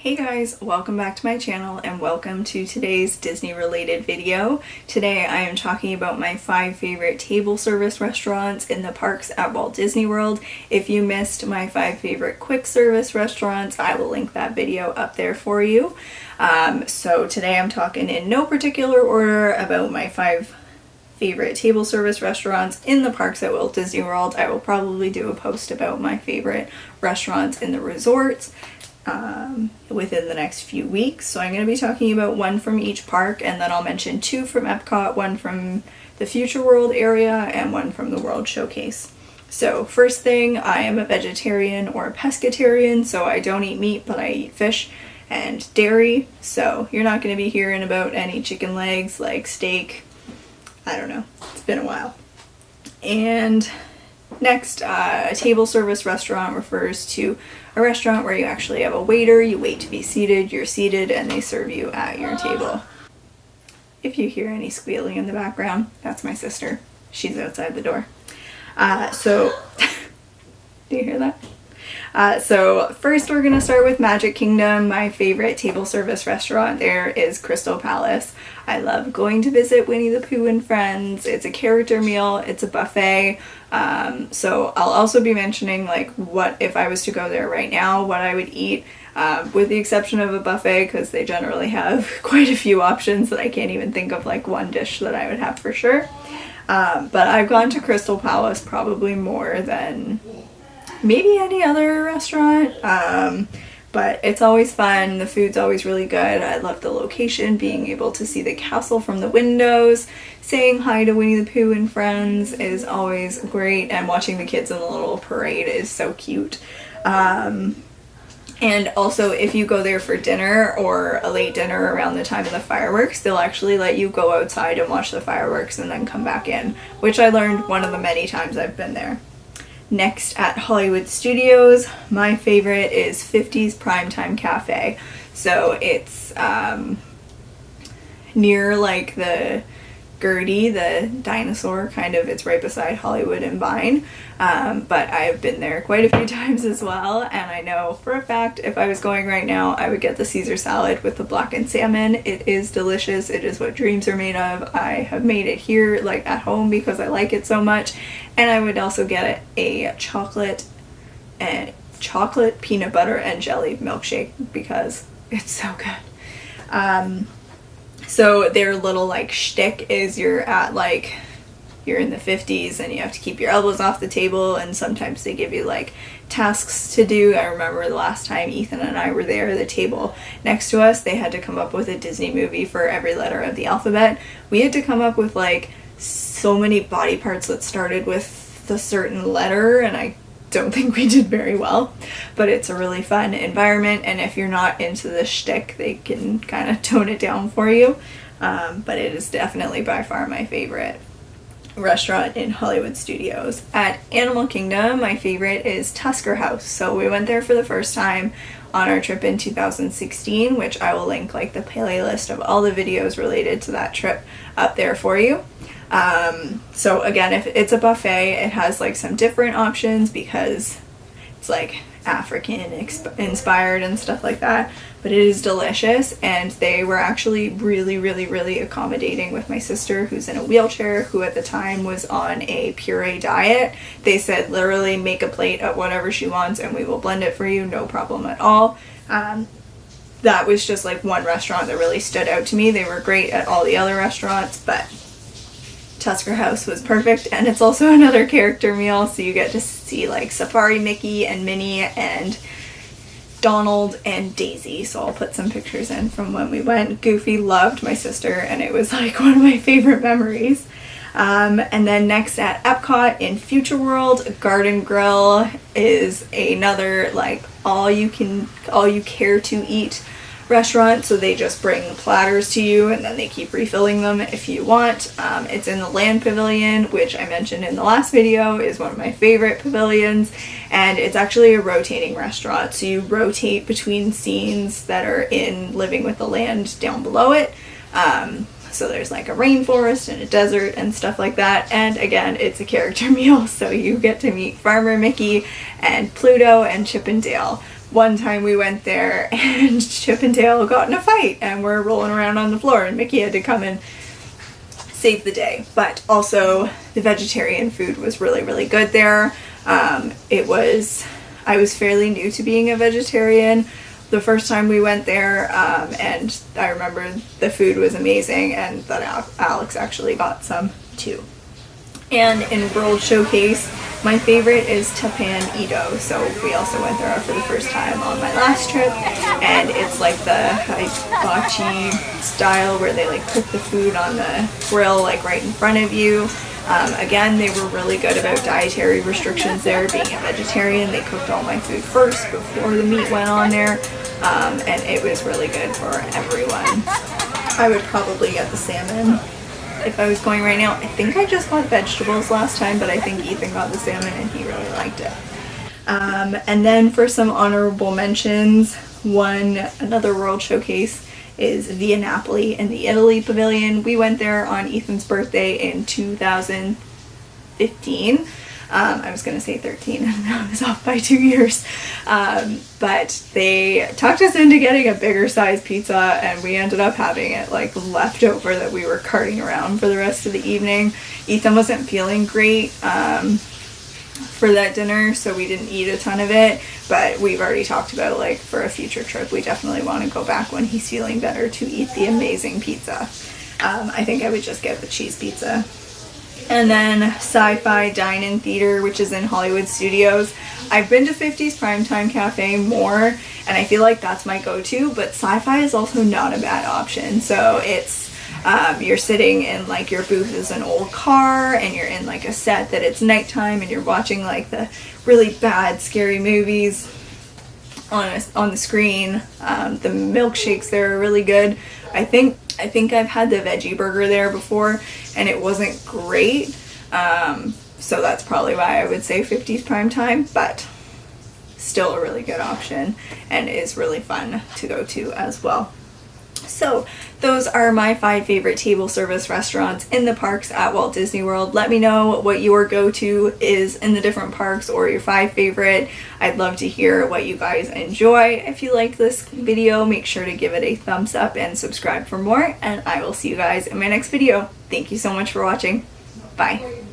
Hey guys, welcome back to my channel and welcome to today's Disney related video. Today I am talking about my 5 favorite table service restaurants in the parks at Walt Disney World. If you missed my 5 favorite quick service restaurants, I will link that video up there for you. So today I'm talking in no particular order about my 5 favorite table service restaurants in the parks at Walt Disney World. I will probably do a post about my favorite restaurants in the resorts within the next few weeks. So I'm going to be talking about 1 from each park, and then I'll mention 2 from Epcot, 1 from the Future World area, and 1 from the World Showcase. So first thing, I am a vegetarian or a pescatarian, so I don't eat meat, but I eat fish and dairy. So you're not going to be hearing about any chicken legs, like steak. I don't know. It's been a while. And next, a table service restaurant refers to a restaurant where you actually have a waiter, you wait to be seated, you're seated, and they serve you at your table. If you hear any squealing in the background, that's my sister. She's outside the door. Do you hear that? So first we're going to start with Magic Kingdom. My favorite table service restaurant there is Crystal Palace. I love going to visit Winnie the Pooh and friends. It's a character meal, it's a buffet. So I'll also be mentioning like what if I was to go there right now, what I would eat, with the exception of a buffet, because they generally have quite a few options that I can't even think of like one dish that I would have for sure. But I've gone to Crystal Palace probably more than maybe any other restaurant, but it's always fun. The food's always really good. I love the location, being able to see the castle from the windows, saying hi to Winnie the Pooh and friends is always great, and watching the kids in the little parade is so cute. And also, if you go there for dinner or a late dinner around the time of the fireworks, they'll actually let you go outside and watch the fireworks and then come back in, which I learned one of the many times I've been there. Next, at Hollywood Studios, my favorite is 50s Primetime Cafe. So it's near like the Gertie, the dinosaur, kind of. It's right beside Hollywood and Vine. But I've been there quite a few times as well, and I know for a fact if I was going right now, I would get the Caesar salad with the blackened salmon. It is delicious. It is what dreams are made of. I have made it here, like at home, because I like it so much. And I would also get a chocolate peanut butter and jelly milkshake because it's so good. So their little like shtick is you're in the 50s and you have to keep your elbows off the table, and sometimes they give you like tasks to do. I remember the last time Ethan and I were there, the table next to us, they had to come up with a Disney movie for every letter of the alphabet. We had to come up with like so many body parts that started with the certain letter, and I don't think we did very well, but it's a really fun environment, and if you're not into the shtick, they can kind of tone it down for you. But it is definitely by far my favorite restaurant in Hollywood Studios. At Animal Kingdom, my favorite is Tusker House. So we went there for the first time on our trip in 2016, which I will link like the playlist of all the videos related to that trip up there for you. So again, if it's a buffet, it has like some different options because it's like African inspired and stuff like that, but it is delicious, and they were actually really accommodating with my sister, who's in a wheelchair, who at the time was on a puree diet. They said literally make a plate of whatever she wants and we will blend it for you, no problem at all. That was just like one restaurant that really stood out to me. They were great at all the other restaurants, but Tusker House was perfect, and it's also another character meal, so you get to see like Safari Mickey and Minnie and Donald and Daisy. So I'll put some pictures in from when we went. Goofy loved my sister, and it was like one of my favorite memories. And then next at Epcot in Future World, Garden Grill is another like all you care to eat restaurant, so they just bring platters to you and then they keep refilling them if you want. It's in the Land Pavilion, which I mentioned in the last video is one of my favorite pavilions, and it's actually a rotating restaurant, so you rotate between scenes that are in Living with the Land down below it. So there's like a rainforest and a desert and stuff like that, and again, it's a character meal, so you get to meet Farmer Mickey and Pluto and Chip and Dale. one time we went there and Chip and Dale got in a fight and were rolling around on the floor, and Mickey had to come and save the day. But also the vegetarian food was really, really good there. I was fairly new to being a vegetarian the first time we went there, and I remember the food was amazing, and that Alex actually got some too. And in World Showcase, my favorite is Tapan Edo. So we also went there for the first time on my last trip, and it's like the hibachi style where they like cook the food on the grill like right in front of you. Again, they were really good about dietary restrictions there. Being a vegetarian, they cooked all my food first before the meat went on there, and it was really good for everyone. I would probably get the salmon if I was going right now. I think I just got vegetables last time, but I think Ethan got the salmon and he really liked it. And then for some honorable mentions, another World Showcase is Via Napoli in the Italy Pavilion. We went there on Ethan's birthday in 2015. I was going to say 13, and I was off by 2 years. But they talked us into getting a bigger size pizza, and we ended up having it like leftover that we were carting around for the rest of the evening. Ethan wasn't feeling great for that dinner, so we didn't eat a ton of it, but we've already talked about like for a future trip we definitely want to go back when he's feeling better to eat the amazing pizza. I think I would just get the cheese pizza. And then Sci-Fi Dine-In Theater, which is in Hollywood Studios. I've been to 50s Primetime Cafe more, and I feel like that's my go-to, but Sci-Fi is also not a bad option. So it's, you're sitting in like your booth is an old car, and you're in like a set that it's nighttime, and you're watching like the really bad, scary movies on the screen. The milkshakes there are really good. I think I've had the veggie burger there before, and it wasn't great, so that's probably why I would say 50s Primetime, but still a really good option and is really fun to go to as well. So those are my 5 favorite table service restaurants in the parks at Walt Disney World. Let me know what your go-to is in the different parks, or your 5 favorite. I'd love to hear what you guys enjoy. If you like this video, make sure to give it a thumbs up and subscribe for more, and I will see you guys in my next video. Thank you so much for watching. Bye.